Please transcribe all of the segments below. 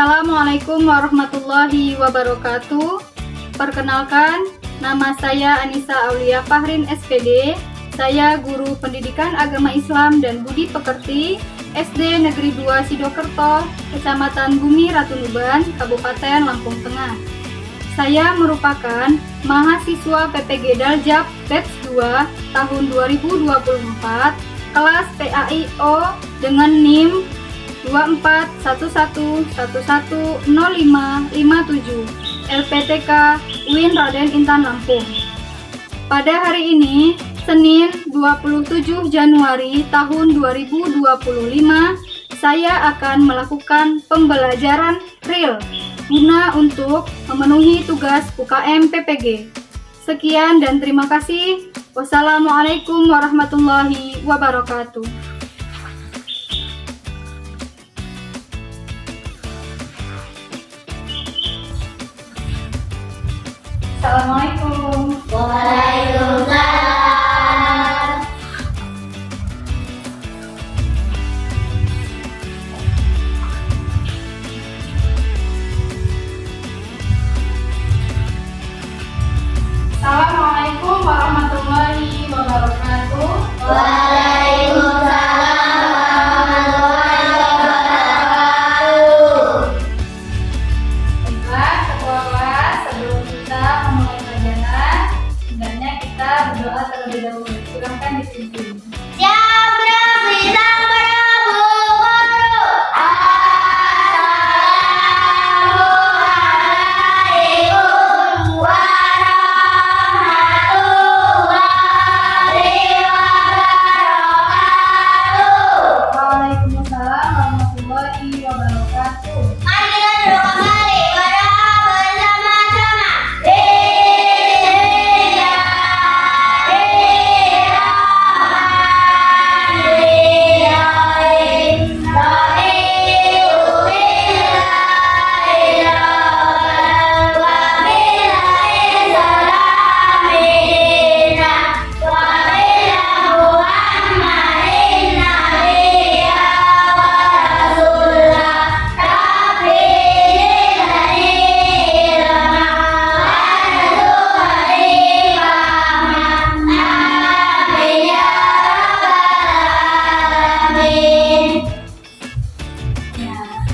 Assalamualaikum warahmatullahi wabarakatuh. Perkenalkan, nama saya Anissa Aulia Fahrin SPD. Saya guru pendidikan agama Islam dan budi pekerti SD Negeri 2 Sidokerto, Kecamatan Bumi Ratu Nuban, Kabupaten Lampung Tengah. Saya merupakan mahasiswa PPG Daljab Batch 2 tahun 2024, kelas PAIO dengan NIM 2411110557, LPTK UIN Raden Intan Lampung. Pada hari ini, Senin 27 Januari tahun 2025, saya akan melakukan pembelajaran real guna untuk memenuhi tugas UKM PPG. Sekian dan terima kasih. Wassalamualaikum warahmatullahi wabarakatuh. Assalamualaikum. Waalaikumsalam. Assalamualaikum warahmatullahi wabarakatuh. Waalaikumsalam warahmatullahi wabarakatuh. Baiklah, ketua kelas, sebelum kita memulai pelajaran, hendaknya kita berdoa terlebih dahulu. Silakan dipimpin. Siap beraksi sang Prabu Guru. Assalamualaikum warahmatullahi wabarakatuh. Waalaikumsalam warahmatullahi wabarakatuh. Mari kita duduk kembali, berdoa bersama-sama.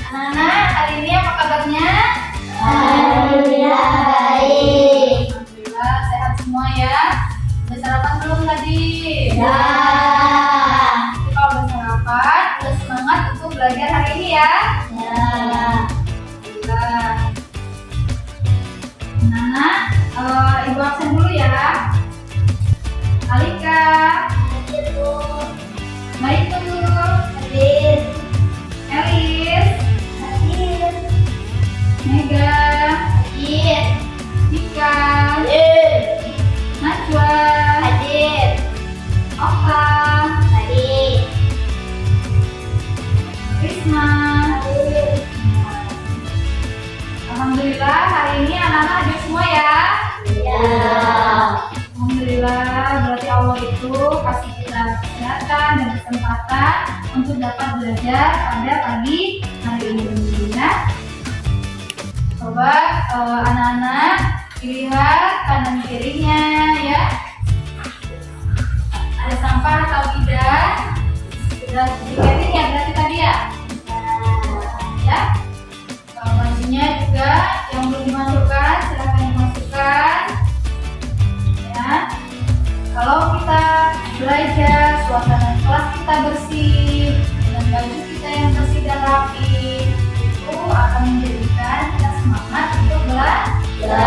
Anak-anak, hari ini apa kabarnya? Alhamdulillah baik. Alhamdulillah, sehat semua ya. Udah sarapan belum tadi? Ya. Jadi kalau udah sarapan, udah semangat untuk belajar hari ini ya. Ya. Alhamdulillah. Anak-anak, ibu absen dulu ya. Alika, Maitu, Hadir. Elis, Hadir. Mega, Hadir. Dika, Hadir. Najwa, Hadir. Oka, Hadir. Risma. Hadir. Alhamdulillah, hari ini anak-anak hadir semua ya. Ya. Alhamdulillah, berarti Allah itu kasih kita kesehatan dan kesempatan untuk dapat belajar pada pagi hari ini ya. Coba anak-anak lihat kanan kirinya ya. Ada sampah atau tidak? Sudah diketin ya berarti tadi ya? Ya. Kalau bajunya juga yang belum dimasukkan silahkan dimasukkan. Ya. Kalau kita belajar, suasana kelas kita bersih, dan baju kita yang bersih dan rapi, itu akan menjadikan kita semangat untuk belajar. Ya.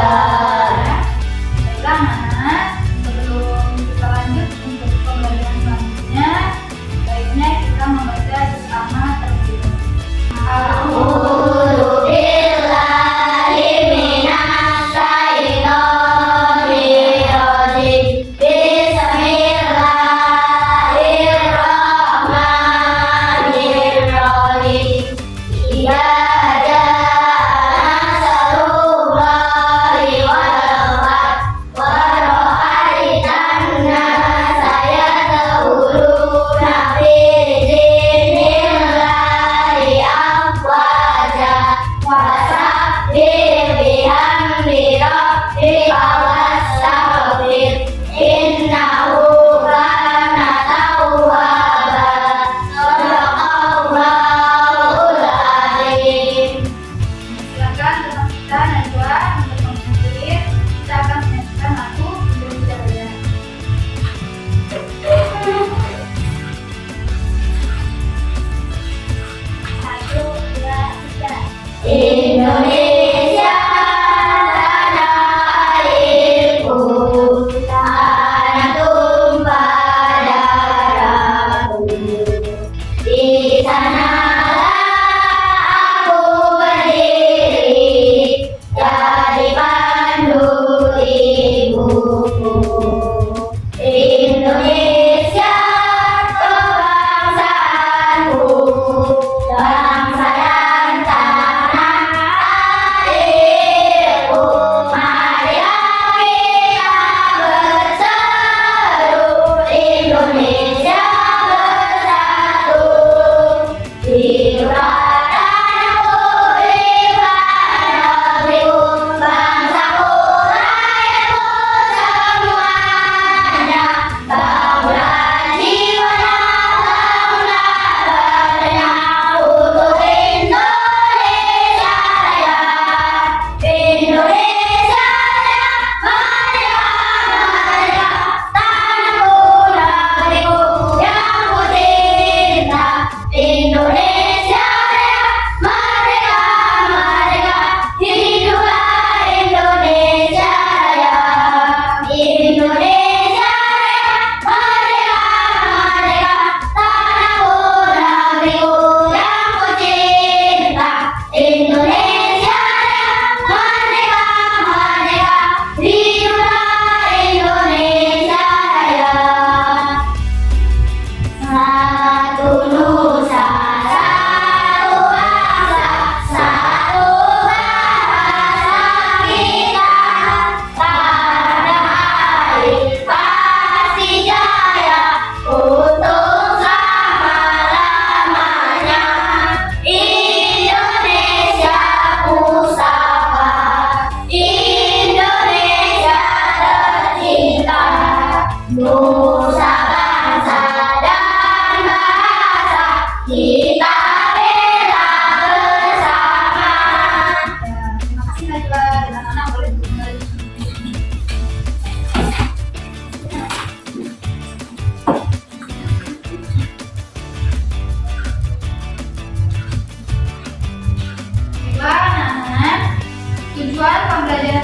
Baiklah anak-anak, sebelum kita lanjut untuk pembelajaran selanjutnya, baiknya kita membaca bersama terlebih dahulu. A'udzu billahi minas syaitonir rajim. Bismillahirrahmanirrahim. Idza jaa nasrullahi wal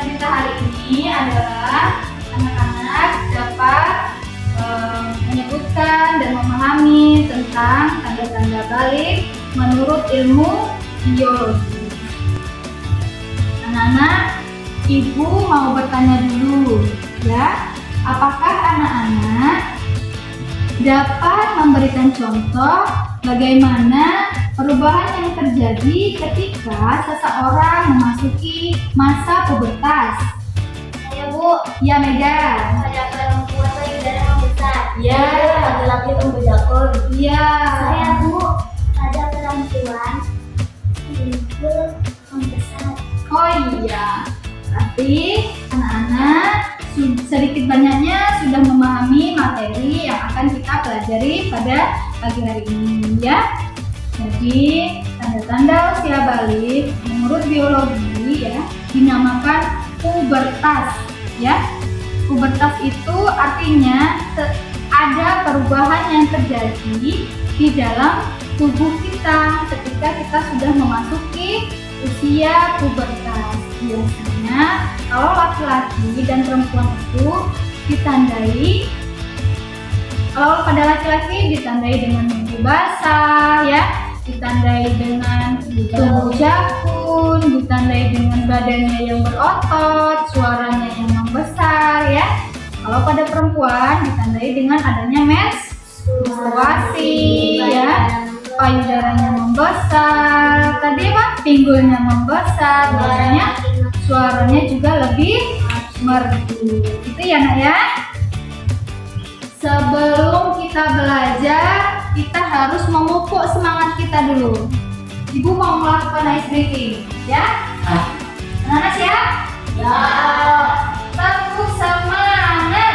kita hari ini adalah anak-anak dapat menyebutkan dan memahami tentang tanda-tanda balik menurut ilmu biologi. Anak-anak, ibu mau bertanya dulu ya, apakah anak-anak dapat memberikan contoh bagaimana perubahan yang terjadi ketika seseorang memasuki masa pubertas? Saya Bu, Ya, Mega. ada perempuan payudara membesar. Ya. Laki-laki tumbuh jakun. Iya. Saya Bu, ada perempuan timbul membesar. Oh iya. Berarti anak-anak sedikit banyaknya sudah memahami materi yang akan kita pelajari pada pagi hari ini ya. Jadi tanda-tanda usia balik menurut biologi ya dinamakan pubertas ya. Pubertas itu artinya ada perubahan yang terjadi di dalam tubuh kita ketika kita sudah memasuki usia pubertas. Biasanya kalau laki-laki dan perempuan itu ditandai, kalau pada laki-laki ditandai dengan mimpi basah ya, ditandai dengan tubuh jakun, ditandai dengan badannya yang berotot, suaranya yang membesar ya. Kalau pada perempuan ditandai dengan adanya menstruasi ya, payudaranya membesar, tadi apa? Pinggulnya membesar, biasanya suaranya juga lebih merdu. Itu ya nak ya. Sebelum kita belajar, kita harus memupuk semangat kita dulu. Ibu mau melakukan ice breaking, ya? Anak-anak siap? Ya. Tepuk semangat.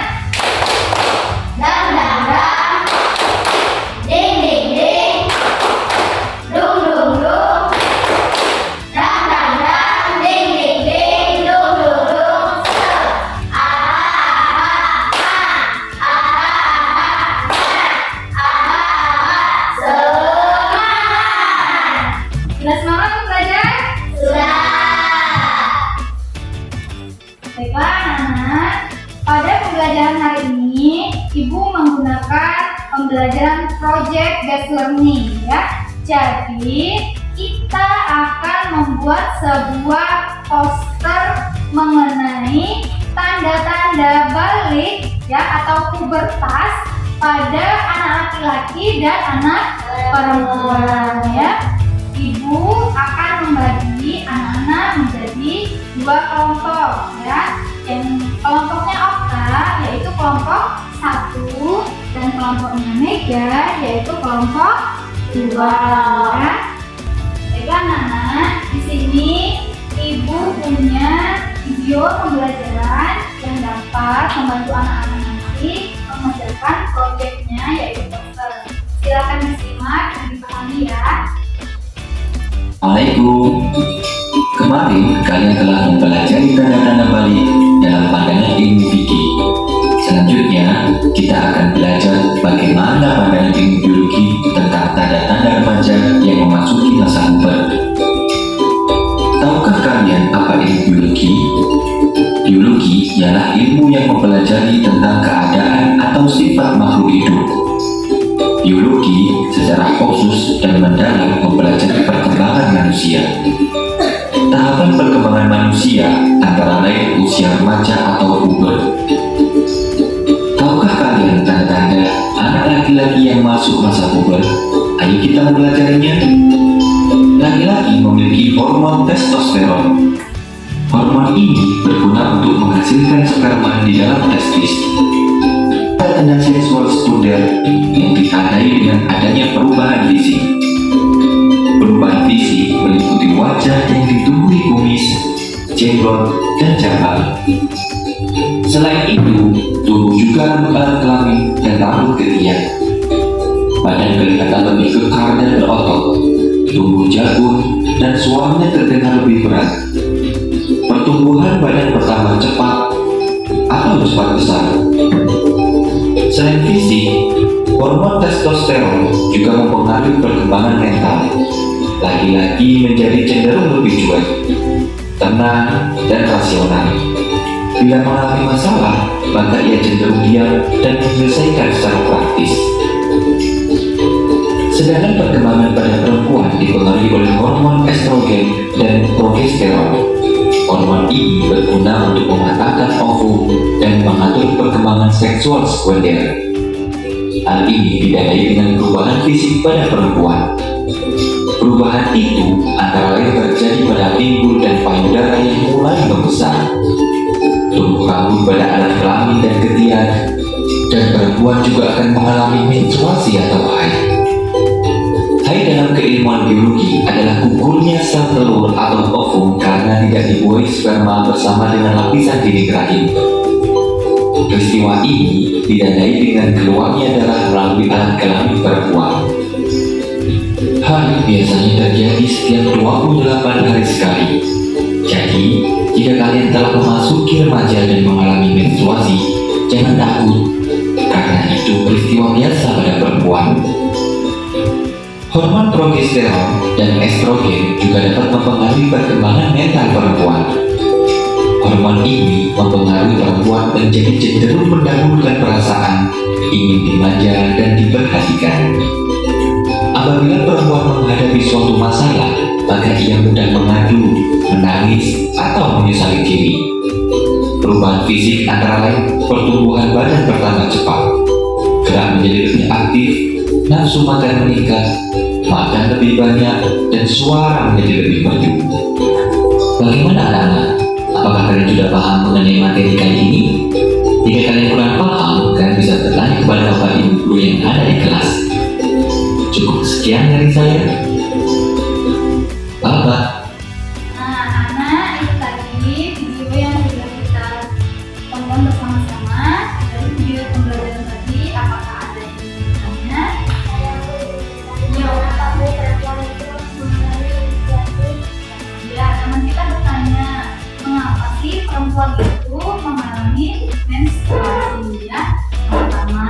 Dang dang dang. Ding ding ding. Dung dung dung. Dang dang dang. Ding ding ding. Dung dung dung. Sudah semangat untuk belajar? Sudah. Baiklah anak-anak, pada pembelajaran hari ini Ibu menggunakan pembelajaran project based learning ya. Jadi kita akan membuat sebuah poster mengenai tanda-tanda balik ya atau pubertas pada anak laki-laki dan anak perempuan ya. Ibu akan membagi anak-anak menjadi dua kelompok ya. Yang kelompoknya Okta yaitu kelompok 1 dan kelompoknya Mega yaitu kelompok 2 ya. Baiklah anak-anak, di sini Ibu punya video pembelajaran yang dapat membantu anak-anak nanti mengerjakan proyeknya yaitu poster. Silakan disimak dan dipahami ya. Assalamualaikum. Kemarin kalian telah mempelajari tanda-tanda balik dalam pandangan ilmu fikih. Selanjutnya, kita akan belajar bagaimana pandangan ilmu biologi tentang tanda-tanda remaja yang memasuki masa puber. Tahukah kalian apa ilmu biologi? Biologi ialah ilmu yang mempelajari tentang keadaan atau sifat makhluk hidup. Biologi secara khusus dan mendalam mempelajari perkembangan manusia. Tahapan perkembangan manusia antara lain usia remaja atau puber. Tahukah kalian tanda-tanda anak laki-laki yang masuk masa puber? Ayo kita mempelajarinya. Laki-laki memiliki hormon testosteron. Hormon ini berguna untuk menghasilkan sperma di dalam testis. Tanda seksual sekunder yang ditandai dengan adanya perubahan fisik. Perubahan fisik meliputi wajah yang ditumbuhi kumis, jenggot, dan janggal. Selain itu, tumbuh juga rambut alat kelamin dan rambut ketiak. Badan kelihatan lebih kekar dan berotot, tumbuh jagung, dan suaranya terdengar lebih berat. Pertumbuhan badan bertambah cepat atau cepat besar. Selain fisik, hormon testosteron juga mempengaruhi perkembangan mental. Laki-laki menjadi cenderung lebih cuek, tenang dan rasional. Bila mengalami masalah, maka ia cenderung diam dan menyelesaikan secara praktis. Sedangkan perkembangan pada perempuan dipengaruhi oleh hormon estrogen dan progesteron. Hormon ini berguna untuk mematangkan ovum dan mengatur perkembangan seksual sekunder. Hal ini ditandai dengan perubahan fisik pada perempuan. Perubahan itu antara lain terjadi pada pinggul dan payudara yang mulai membesar, tumbuh rambut pada alat kelamin dan ketiak, dan perempuan juga akan mengalami menstruasi atau haid. Haid dalam keilmuan biologi adalah gugurnya sel telur atau ovum karena tidak dibuahi sperma bersama dengan lapisan dinding rahim. Peristiwa ini ditandai dengan keluarnya darah melalui alat kelamin perempuan. Haid biasanya terjadi setiap 28 hari sekali. Jadi, jika kalian telah memasuki remaja dan mengalami menstruasi, jangan takut, karena itu peristiwa biasa pada perempuan. Hormon progesteron dan estrogen juga dapat mempengaruhi perkembangan mental perempuan. Hormon ini mempengaruhi perempuan menjadi cenderung mendahulukan perasaan, ingin dimanja dan diperhatikan. Apabila perempuan menghadapi suatu masalah, maka ia mudah mengadu, menangis, atau menyesali diri. Perubahan fisik antara lain pertumbuhan badan bertambah cepat, gerak menjadi lebih aktif, nafsu makan meningkat, makan lebih banyak, dan suara menjadi lebih merdu. Bagaimana anak-anak? Apakah kalian sudah paham mengenai materi kali ini? Jika kalian kurang paham, kalian bisa bertanya kepada bapak ibu guru yang ada di kelas. Cukup sekian dari saya. Bapak. Nah, anak-anak, itu tadi video yang sudah kita tonton bersama-sama. Dari video pembelajaran tadi, apakah ada yang ingin bertanya? Ya, teman kita bertanya, mengapa sih perempuan itu mengalami menstruasi? Ya, pertama,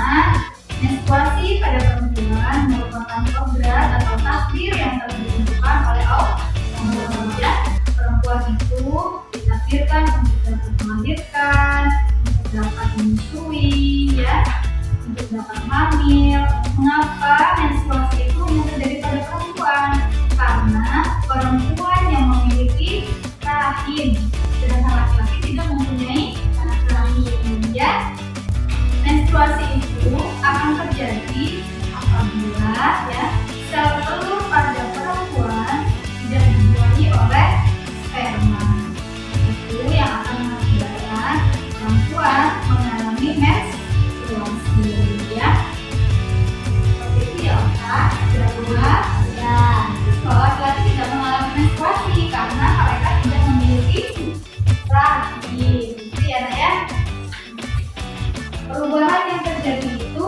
menstruasi pada perempuan merupakan kodrat atau takdir yang telah ditentukan oleh Allah. Ya, perempuan itu ditakdirkan untuk dapat melahirkan, untuk dapat menyusui, ya, untuk dapat hamil. Mengapa menstruasi itu hanya terjadi pada perempuan? Karena perempuan yang memiliki rahim, sedangkan laki-laki tidak mempunyai rahim. Ya, menstruasi itu akan terjadi apabila ya sel telur pada perempuan tidak dibuahi oleh sperma. Itu yang akan mengakibatkan perempuan mengalami menstruasi. Ya, seperti itu ya, Oka. Sudah buat? Ya. Kalau laki-laki tidak mengalami menstruasi karena mereka tidak memiliki rahim. Itu ya, Nak ya. Perubahan yang terjadi itu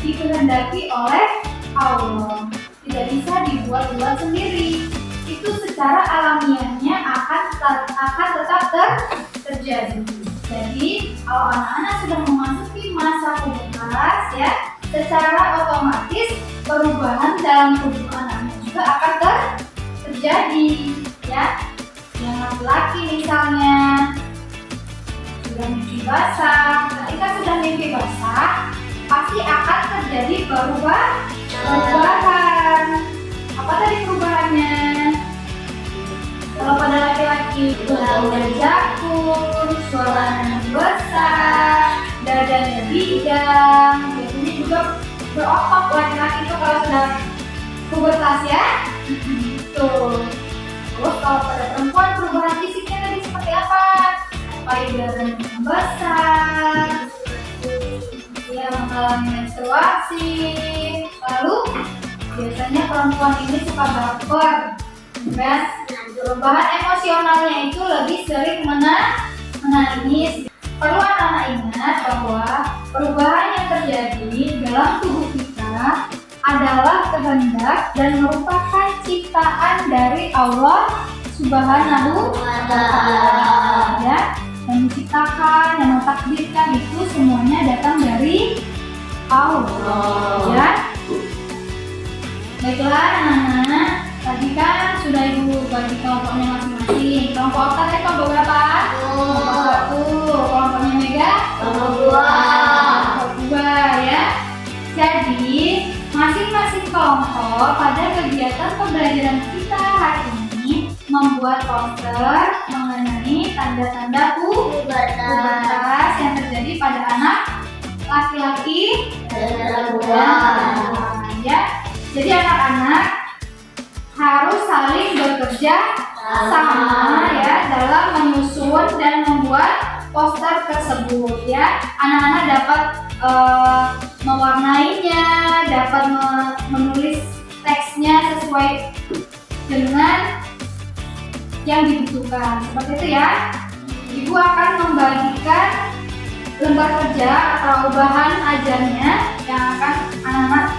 dikehendaki oleh Allah, tidak bisa dibuat-buat sendiri. Itu secara alamiahnya akan tetap terjadi. Jadi, kalau anak-anak sudah memasuki masa pubertas, ya, secara otomatis perubahan dalam tubuh anaknya juga akan terjadi. Ya, yang laki-laki misalnya sudah mimpi basah, ketika sudah mimpi basah pasti akan terjadi perubahan. Apa tadi perubahannya? Kalau pada laki-laki baunya jakun, suaranya besar, dadanya bidang, biasanya juga berotot laki-laki itu kalau sudah pubertas ya. Tuh. Terus kalau pada perempuan perubahan fisiknya tadi seperti apa? Payudaranya besar, dia mengalami menstruasi. Lalu biasanya perempuan ini suka baper, kan? Perubahan emosionalnya itu lebih sering menangis. Perlu anak-anak ingat bahwa perubahan yang terjadi dalam tubuh kita adalah kehendak dan merupakan ciptaan dari Allah Subhanahu wa Ta'ala. Ya, yang menciptakan, yang mentakdirkan itu semuanya datang dari Allah. Ya, baiklah anak-anak, Tadi kan sudah ibu bagi kelompoknya masing-masing. Kelompok Okta tadi kelompok berapa? Kelompok 1. Kelompoknya Mega? Kelompok 2. Kelompok 2 ya. Jadi masing-masing kelompok pada kegiatan pembelajaran kita hari ini membuat poster mengenai tanda-tanda pubertas yang terjadi pada anak laki-laki dan perempuan ya. Jadi anak-anak harus saling bekerja sama ya dalam menyusun dan membuat poster tersebut ya. Anak-anak dapat mewarnainya, dapat menulis teksnya sesuai dengan yang dibutuhkan. Seperti itu ya. Ibu akan membagikan lembar kerja atau bahan ajarnya yang akan anak-anak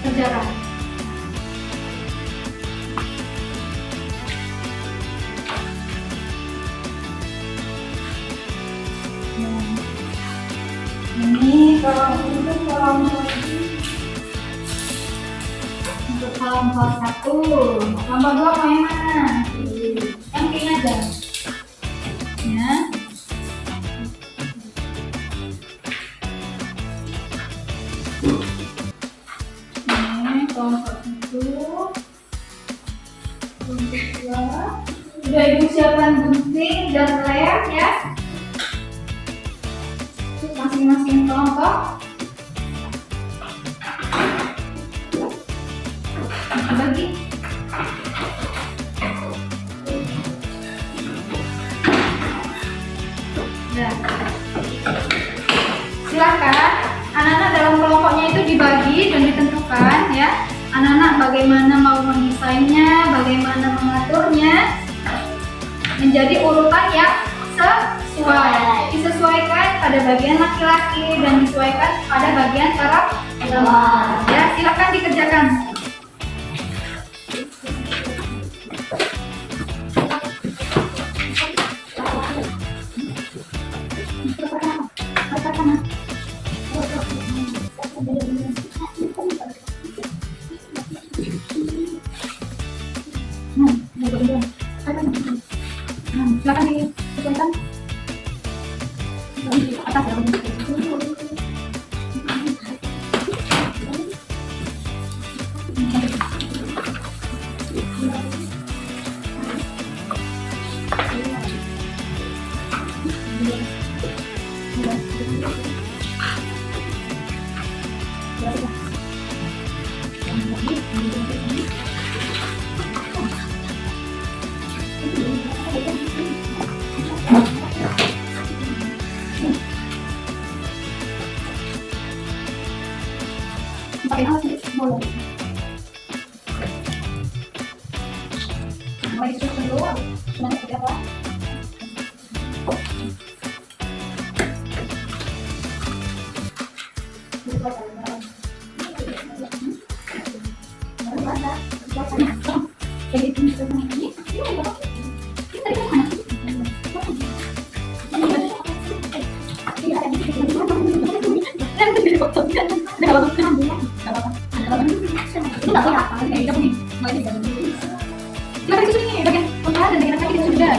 kerjakan. Ini untuk kelompok 1. Kelompok 2 mau yang mana? Yang ini aja. Ya. Ini kelompok 1. Kelompok 2. Sudah ibu siapkan gunting dan lem ya. Masing-masing kelompok bagi. Nah, silakan anak-anak dalam kelompoknya itu dibagi dan ditentukan ya. Anak-anak bagaimana mau mendesainnya, bagaimana mengaturnya menjadi urutan yang sesuai. Disesuaikan pada bagian laki-laki dan disesuaikan pada bagian perempuan. Ya, silakan dikerjakan. Silakan disesuaikan. Atas ya. Pakai alat boleh. Mari susun dulu. Nanti seperti apa? Silakan disusun ini bagian kepala dan bagian kaki disusun juga.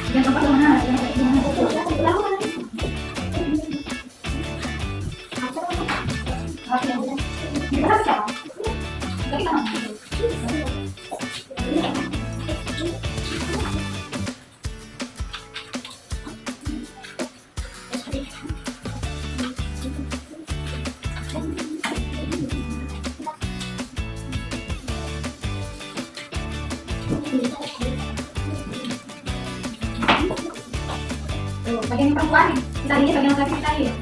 Bagian kepala mana? Bagian perempuan, kita lihat bagian laki kita lihat.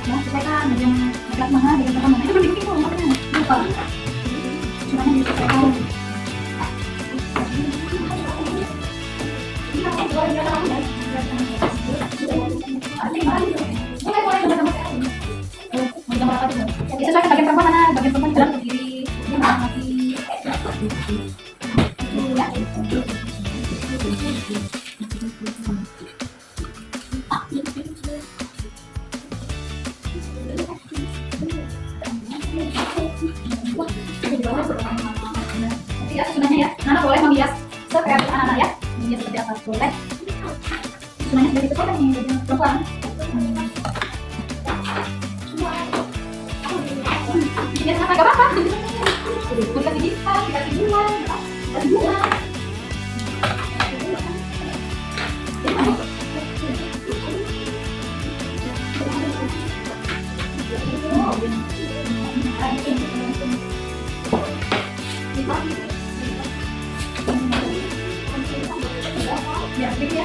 Nah, kita kan Laki-laki mana, bagian perempuan mana? Itu belum dibikin tuh, makanya lupa. Semuanya diselesaikan. Disesuaikan bagian perempuan mana, bagian perempuan jalan ke kiri, dia malah mati. Hias sebenarnya ya, Nana boleh menghias sekreatif anak-anak ya. Menghias seperti apa boleh. Sebenarnya sudah ditentukan nih bagian perempuan. Hias apa gak apa-apa. Dikasih bintang, dikasih bulan, dikasih bunga. Ya, gitu ya.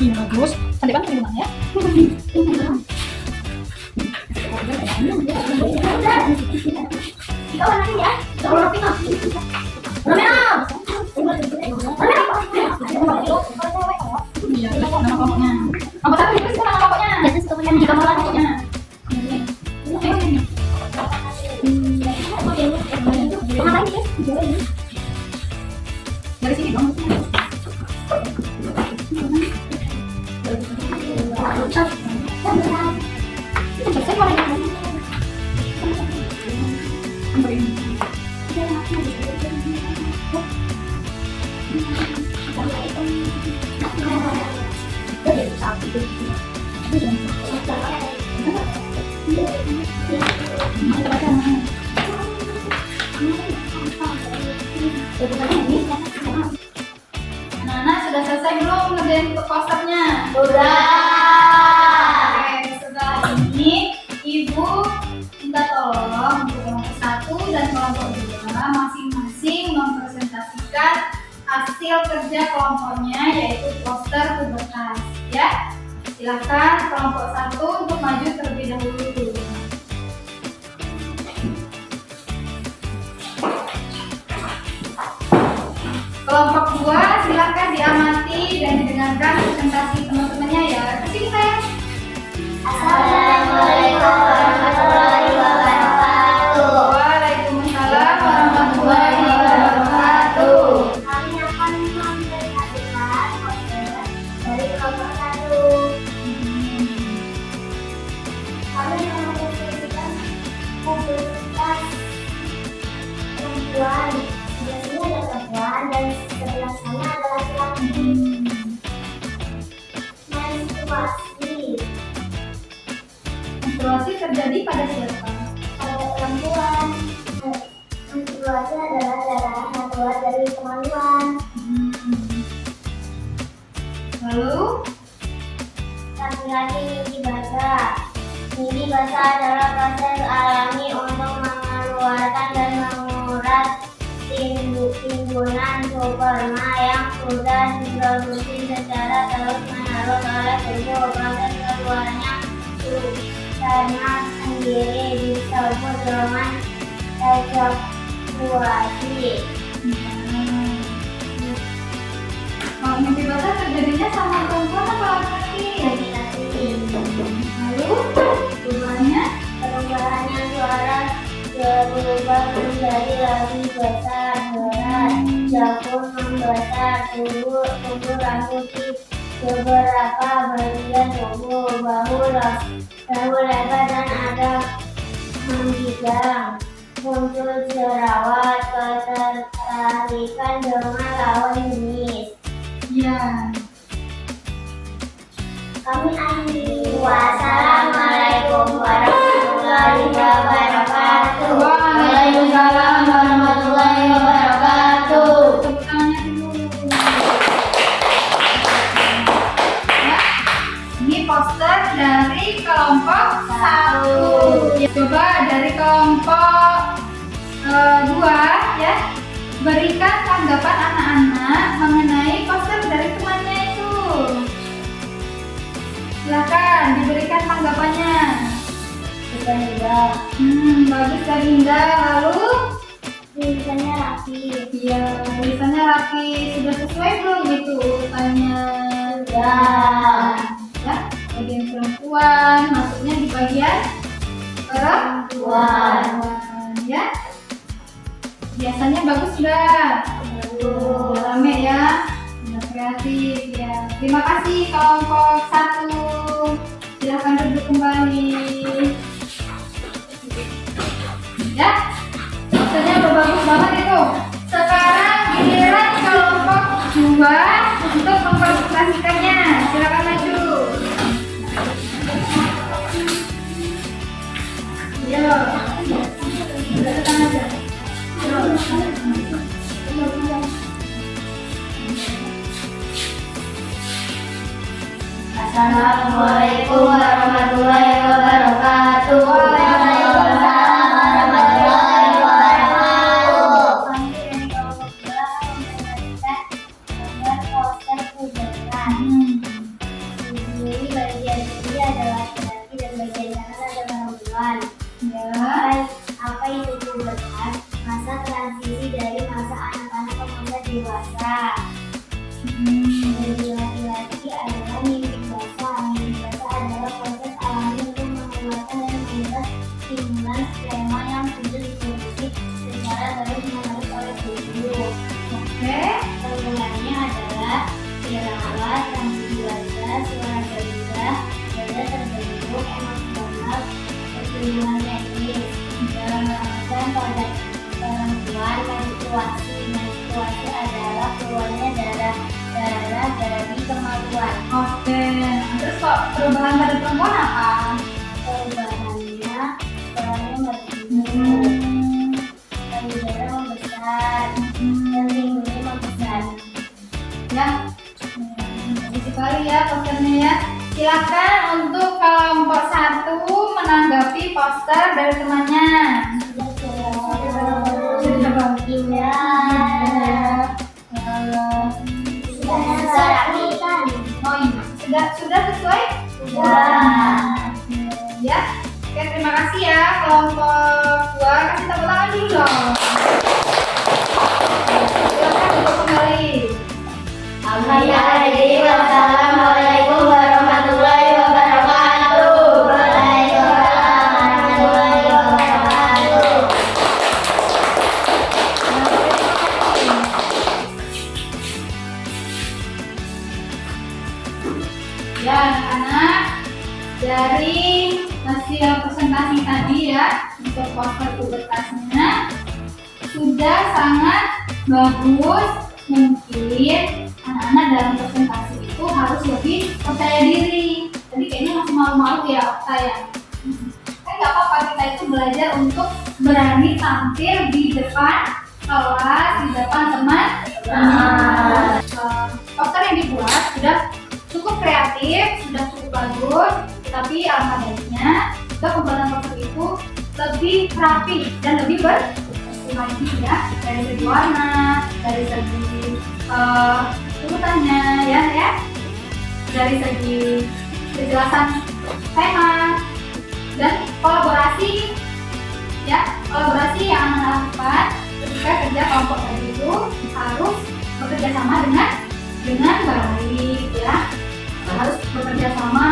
Bagus, cantik banget minuman ya. Kau nanti ya, kau nanti mah. Iya, nama kelompoknya. Nomor satu itu sekarang kelompoknya. Yang juga mau kelompoknya. Dari sini dong. Anak-anak sudah selesai belum ngerjain posternya? Udah. Oke, setelah ini Ibu minta tolong untuk kelompok 1 dan kelompok 2 masing-masing mempresentasikan hasil kerja kelompoknya, yaitu poster pubertas ya. Silakan kelompok 1 untuk maju terlebih dahulu. Kelompok 2 silakan diamati dan didengarkan presentasi teman-temannya ya. Kesini saya. Assalamualaikum warahmatullahi wabarakatuh. Waalaikumsalam warahmatullahi wabarakatuh. Kami akan mempresentasikan poster dari kelompok 1. Kami mempresentasikan terjadi pada siapa? Pada perempuan. Menstruasi adalah darah yang keluar dari kemaluan. Lalu Laki-laki mimpi basah. Mimpi basah adalah proses alami untuk mengeluarkan dan menguras timbunan sperma yang sudah diproduksi secara terus-menerus oleh tubuh. Proses keluarnya sperma sendiri disebut dengan ejakulasi. kalau mimpi basah terjadinya sama perempuan apa laki-laki? Lalu Perubahannya suara berubah menjadi lebih besar, berat, jauh membesar, tubuh rambut di beberapa bagian tubuh, bahu lebar dan ada menggigam, muncul jerawat, ketertarikan dengan lawan jenis. ya. Kami akhiri. Wassalamualaikum warahmatullahi wabarakatuh. Waalaikumsalam warahmatullahi wabarakatuh. Tepuk tangannya dulu. Ya, ini poster dari kelompok 1. Coba dari kelompok 2 ya. Berikan tanggapan anak-anak mengenai poster dari temannya itu. Silakan diberikan tanggapannya. Bukan juga. Bagus dan indah. Lalu Tulisannya rapi. ya, tulisannya rapi. Sudah sesuai belum itu urutannya? Ya, bagian perempuan, maksudnya di bagian perempuan. Ya, biasanya bagus nggak? Rame ya, udah kreatif ya. Terima kasih kelompok 1. Silahkan duduk kembali. Ya, maksudnya udah bagus banget itu. Sekarang giliran kelompok 2 untuk mempresentasikannya. Silakan maju. Yo, datang aja. Assalamualaikum warahmatullahi wabarakatuh. Waalaikumsalam warahmatullahi wabarakatuh. Kami dari kelompok 2 akan mempresentasikan gambar poster kuburan. Ini bagian kiri ada laki-laki dan bagian kanan ada perempuan. Ya. Apa itu pubertas? Masa transisi dari masa anak-anak ke masa dewasa. Bagi laki-laki adalah mimpi basah. Mimpi basah adalah proses alami untuk mengeluarkan dan menguras timbunan sperma yang sudah diproduksi secara terus-menerus oleh tubuh. Oke. Permulaan adalah jerawat, rambut basah, suara berubah, dada terbentuk, emosional, pertumbuhan teknis. Dan pada perempuan, menstruasi adalah keluarnya darah dari kemaluan. Oke. Terus kok perubahan pada perempuan apa? Perubahannya bertumbuh, payudara membesar, dan pinggulnya membesar. Ya. Bagus sekali ya posternya ya. Silakan untuk kelompok 1 menanggapi poster dari temannya. Sudah sesuai? Ya. Oke, terima kasih ya kelompok 2. Kasih tepuk tangan dulu dong. Silakan duduk kembali. Wassalamualaikum warahmatullahi wabarakatuh. Waalaikumsalam warahmatullahi wabarakatuh. Ya anak-anak, dari hasil presentasi tadi ya untuk poster pubertasnya sudah sangat bagus. Mungkin anak-anak dalam presentasi itu harus lebih percaya diri. Tadi kayaknya masih malu-malu ya Okta ya. Kan nggak belajar untuk berani tampil di depan kelas, di depan teman. Poster yang dibuat sudah cukup kreatif, sudah cukup bagus, tapi alangkah baiknya juga pembuatan poster itu lebih rapi dan lebih berstruktur ya, dari segi warna, dari segi urutannya ya, dari segi kejelasan tema dan kolaborasi yang anak lakukan ketika kerja kelompok tadi itu harus bekerja sama dengan baik ya, harus bekerja sama,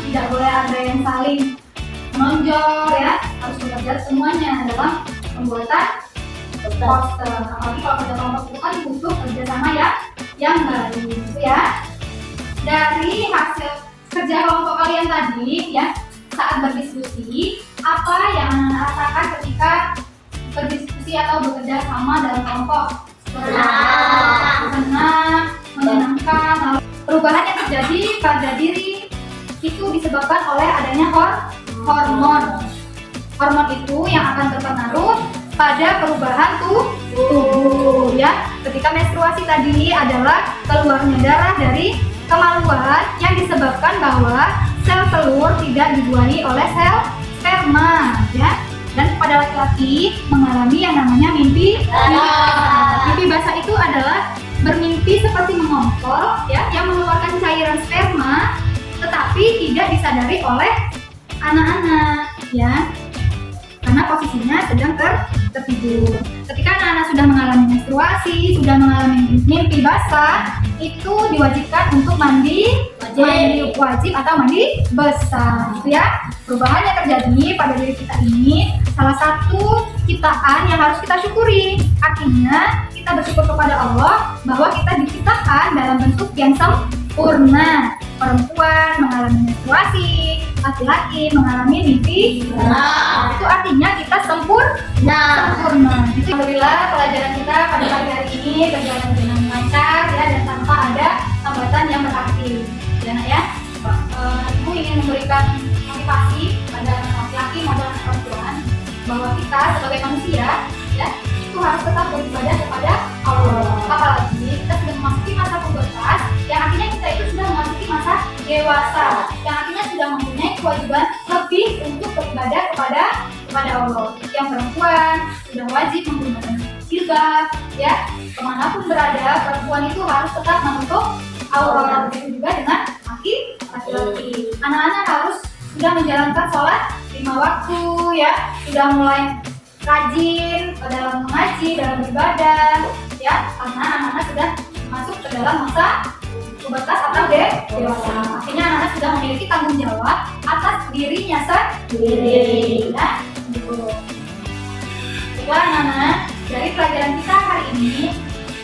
tidak boleh ada yang saling menonjol ya, harus bekerja semuanya dalam pembuatan poster. Apalagi kalau kerja kelompok itu kan butuh kerjasama yang baik gitu ya. Dari hasil kerja kelompok kalian tadi ya, saat berdiskusi, apa yang anak rasakan ketika berdiskusi atau bekerja sama dalam kelompok? Senang, menyenangkan. Perubahan yang terjadi pada diri itu disebabkan oleh adanya hormon. Hormon itu yang akan berpengaruh pada perubahan tubuh ya. Ketika menstruasi tadi adalah keluarnya darah dari kemaluan yang disebabkan bahwa sel telur tidak dibuahi oleh sel sperma ya. Dan pada laki-laki mengalami yang namanya mimpi basah. Mimpi basah itu adalah bermimpi seperti mengompol ya, yang mengeluarkan cairan sperma tetapi tidak disadari oleh anak-anak ya, karena posisinya sedang tertidur. Ketika anak-anak sudah mengalami menstruasi, sudah mengalami mimpi basah, itu diwajibkan untuk mandi wajib atau mandi basah gitu ya. Perubahan yang terjadi pada diri kita ini salah satu ciptaan yang harus kita syukuri. Artinya kita bersyukur kepada Allah bahwa kita diciptakan dalam bentuk yang sempurna. Perempuan mengalami menstruasi, laki-laki mengalami mimpi basah. Itu artinya kita sempurna. Jadi alhamdulillah pelajaran kita pada pagi hari ini berjalan dengan lancar ya, dan tanpa ada hambatan yang berarti ya nak ya. Ibu ingin memberikan motivasi pada anak laki-laki maupun anak perempuan bahwa kita sebagai manusia ya itu harus tetap beribadah kepada Allah. Apalagi kita sudah memasuki masa pubertas, yang artinya kita itu sudah memasuki masa dewasa, yang artinya sudah mempunyai kewajiban lebih untuk beribadah kepada Allah. Yang perempuan sudah wajib menggunakan jilbab ya, kemanapun berada perempuan itu harus tetap menutup aurat. Begitu juga dengan laki-laki. Anak-anak harus sudah menjalankan sholat 5 waktu ya, sudah mulai rajin dalam mengaji, dalam beribadah ya, karena anak-anak sudah masuk ke dalam masa pubertas atau dewasa. Artinya anak-anak sudah memiliki tanggung jawab atas dirinya sendiri ya, gitu. Baiklah anak-anak, dari pelajaran kita hari ini,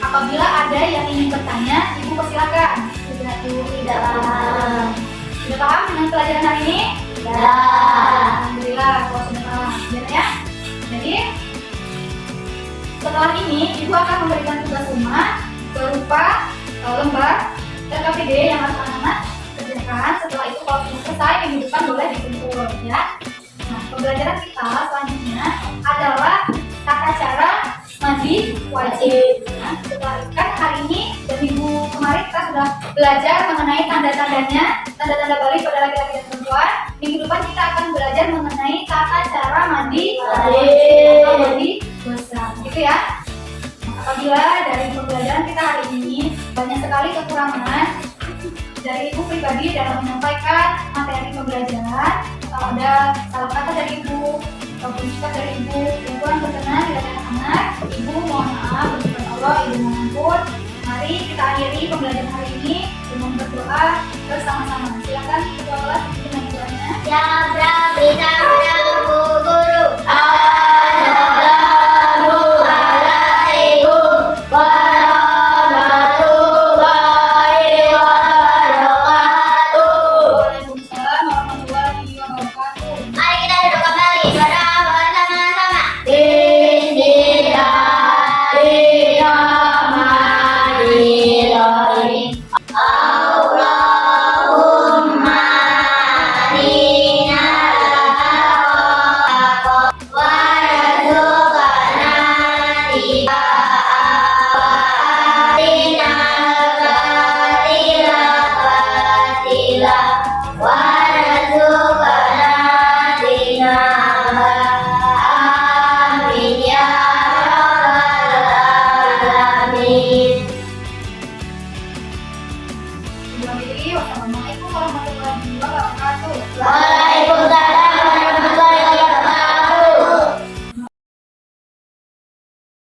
apabila ada yang ingin bertanya, ibu persilakan. Tidak paham. Sudah paham dengan pelajaran hari ini? Ya. Alhamdulillah kalau sudah paham ya. Jadi setelah ini ibu akan memberikan tugas rumah berupa lembar RKPD yang harus anak-anak kerjakan. Setelah itu kalau sudah selesai minggu depan boleh dikumpul ya. Nah, pembelajaran kita selanjutnya adalah tata cara mandi wajib. Nah, setelah kan hari ini dan minggu kemarin kita sudah belajar mengenai tanda-tandanya, tanda-tanda balik pada laki-laki dan perempuan. Minggu depan kita akan belajar mengenai tata cara mandi wajib atau mandi basah, gitu ya. Apabila dari pembelajaran kita hari ini banyak sekali kekurangan dari ibu pribadi dalam menyampaikan materi pembelajaran, atau ada salah kata dari ibu ataupun sikap dari ibu yang kurang berkenan di hadapan anak, ibu mohon maaf berkenan Allah, ibu mohon ampun. Mari kita akhiri pembelajaran hari ini dengan berdoa bersama-sama. Silakan ketua kelas dengan doanya. Ya Rabbi